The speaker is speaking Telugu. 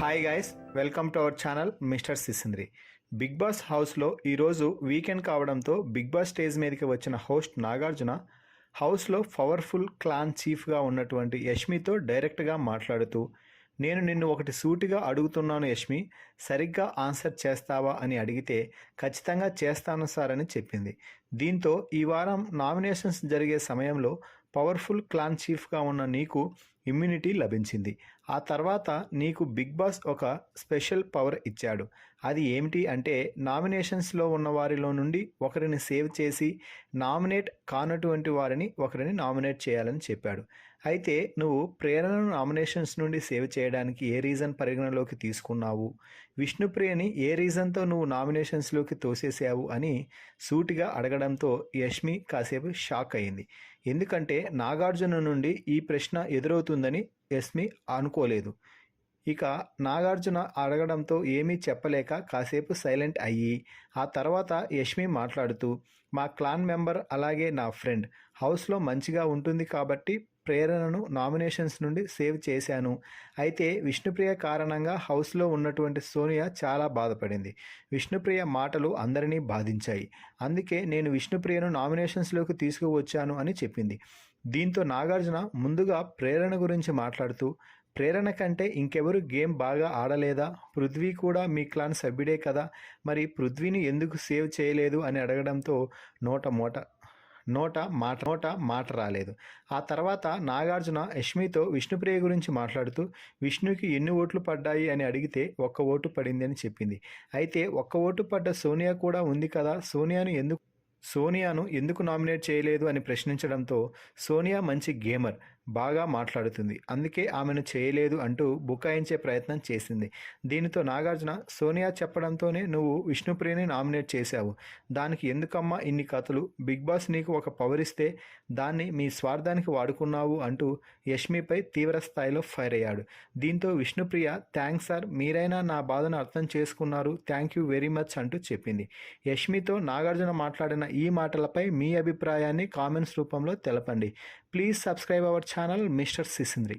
Hi guys, welcome to our channel mister Sisindri. Bigg Boss హౌస్లో ఈరోజు వీకెండ్ కావడంతో బిగ్ బాస్ స్టేజ్ మీదకి వచ్చిన హోస్ట్ నాగార్జున హౌస్లో పవర్ఫుల్ క్లాన్ చీఫ్గా ఉన్నటువంటి యష్మితో డైరెక్ట్గా మాట్లాడుతూ, నేను నిన్ను ఒకటి సూటిగా అడుగుతున్నాను యష్మి, సరిగ్గా ఆన్సర్ చేస్తావా అని అడిగితే ఖచ్చితంగా చేస్తాను సార్ అని చెప్పింది. దీంతో ఈ వారం నామినేషన్స్ జరిగే సమయంలో పవర్ఫుల్ క్లాన్ చీఫ్గా ఉన్న నీకు ఇమ్యూనిటీ లభించింది. ఆ తర్వాత నీకు బిగ్ బాస్ ఒక స్పెషల్ పవర్ ఇచ్చాడు. అది ఏమిటి అంటే, నామినేషన్స్లో ఉన్న వారిలో నుండి ఒకరిని సేవ్ చేసి నామినేట్ కానటువంటి వారిని ఒకరిని నామినేట్ చేయాలని చెప్పాడు. అయితే నువ్వు ప్రేరణను నామినేషన్స్ నుండి సేవ్ చేయడానికి ఏ రీజన్ పరిగణలోకి తీసుకున్నావు, విష్ణుప్రియని ఏ రీజన్తో నువ్వు నామినేషన్స్లోకి తోసేసావు అని సూటిగా అడగడంతో యష్మి కాసేపు షాక్ అయింది. ఎందుకంటే నాగార్జున నుండి ఈ ప్రశ్న ఎదురవుతుందని యష్మి అనుకోలేదు. ఇక నాగార్జున అడగడంతో ఏమీ చెప్పలేక కాసేపు సైలెంట్ అయ్యి, ఆ తర్వాత యష్మి మాట్లాడుతూ, మా క్లాన్ మెంబర్ అలాగే నా ఫ్రెండ్, హౌస్లో మంచిగా ఉంటుంది కాబట్టి ప్రేరణను నామినేషన్స్ నుండి సేవ్ చేశాను. అయితే విష్ణుప్రియ కారణంగా హౌస్లో ఉన్నటువంటి సోనియా చాలా బాధపడింది. విష్ణుప్రియ మాటలు అందరినీ బాధించాయి. అందుకే నేను విష్ణుప్రియను నామినేషన్స్లోకి తీసుకువచ్చాను అని చెప్పింది. దీంతో నాగార్జున ముందుగా ప్రేరణ గురించి మాట్లాడుతూ, ప్రేరణ కంటే ఇంకెవరు గేమ్ బాగా ఆడలేదా, పృథ్వీ కూడా మీ క్లాన్ సభ్యుడే కదా, మరి పృథ్వీని ఎందుకు సేవ్ చేయలేదు అని అడగడంతో నోట మాట రాలేదు. ఆ తర్వాత నాగార్జున యష్మితో విష్ణుప్రియ గురించి మాట్లాడుతూ, విష్ణుకి ఎన్ని ఓట్లు పడ్డాయి అని అడిగితే 1 ఓటు పడింది అని చెప్పింది. అయితే 1 ఓటు పడ్డ సోనియా కూడా ఉంది కదా, సోనియాను ఎందుకు నామినేట్ చేయలేదు అని ప్రశ్నించడంతో, సోనియా మంచి గేమర్, బాగా మాట్లాడుతుంది, అందుకే ఆమెను చేయలేదు అంటూ బుకాయించే ప్రయత్నం చేసింది. దీనితో నాగార్జున, సోనియా చెప్పడంతోనే నువ్వు విష్ణుప్రియని నామినేట్ చేశావు, దానికి ఎందుకమ్మా ఇన్ని కథలు, బిగ్ బాస్ నీకు ఒక పవర్ ఇస్తే దాన్ని మీ స్వార్థానికి వాడుకున్నావు అంటూ యష్మిపై తీవ్ర స్థాయిలో ఫైర్ అయ్యాడు. దీంతో విష్ణుప్రియ, థ్యాంక్స్ సార్, మీరైనా నా బాధను అర్థం చేసుకున్నారు, థ్యాంక్ యూ వెరీ మచ్ అంటూ చెప్పింది. యష్మితో నాగార్జున మాట్లాడిన ఈ మాటలపై మీ అభిప్రాయాన్ని కామెంట్స్ రూపంలో తెలపండి. Please subscribe our channel mister సిసింద్రి.